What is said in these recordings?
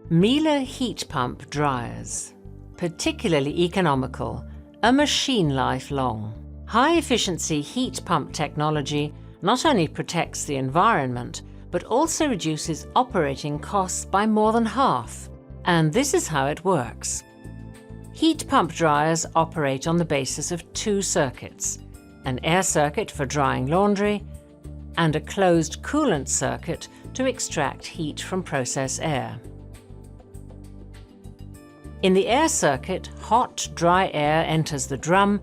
Miele heat pump dryers. Particularly economical, a machine life long. High-efficiency heat pump technology not only protects the environment, but also reduces operating costs by more than half. And this is how it works. Heat pump dryers operate on the basis of two circuits: an air circuit for drying laundry and a closed coolant circuit to extract heat from process air. In the air circuit, hot, dry air enters the drum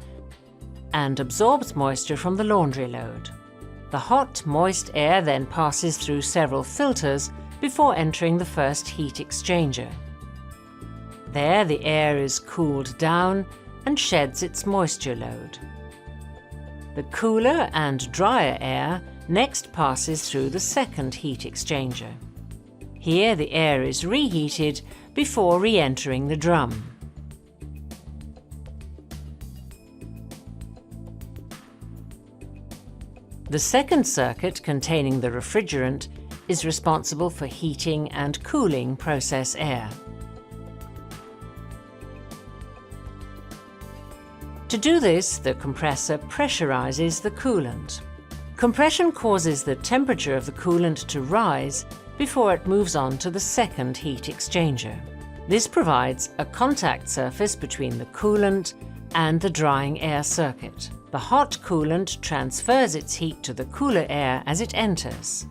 and absorbs moisture from the laundry load. The hot, moist air then passes through several filters before entering the first heat exchanger. There, the air is cooled down and sheds its moisture load. The cooler and drier air next passes through the second heat exchanger. Here, the air is reheated before re-entering the drum. The second circuit, containing the refrigerant, is responsible for heating and cooling process air. To do this, the compressor pressurizes the coolant. Compression causes the temperature of the coolant to rise before it moves on to the second heat exchanger. This provides a contact surface between the coolant and the drying air circuit. The hot coolant transfers its heat to the cooler air as it enters.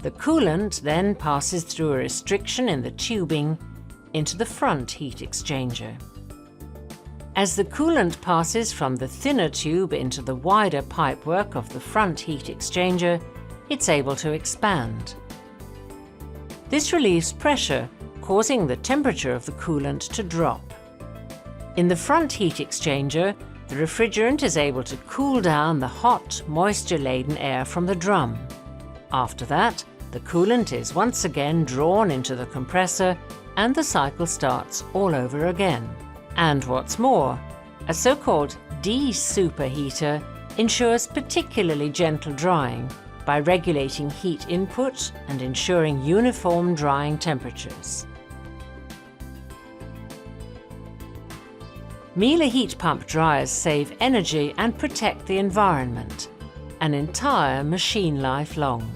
The coolant then passes through a restriction in the tubing into the front heat exchanger. As the coolant passes from the thinner tube into the wider pipework of the front heat exchanger, it's able to expand. This relieves pressure, causing the temperature of the coolant to drop. In the front heat exchanger, the refrigerant is able to cool down the hot, moisture-laden air from the drum. After that, the coolant is once again drawn into the compressor and the cycle starts all over again. And what's more, a so-called de-superheater ensures particularly gentle drying by regulating heat input and ensuring uniform drying temperatures. Miele heat pump dryers save energy and protect the environment, an entire machine life long.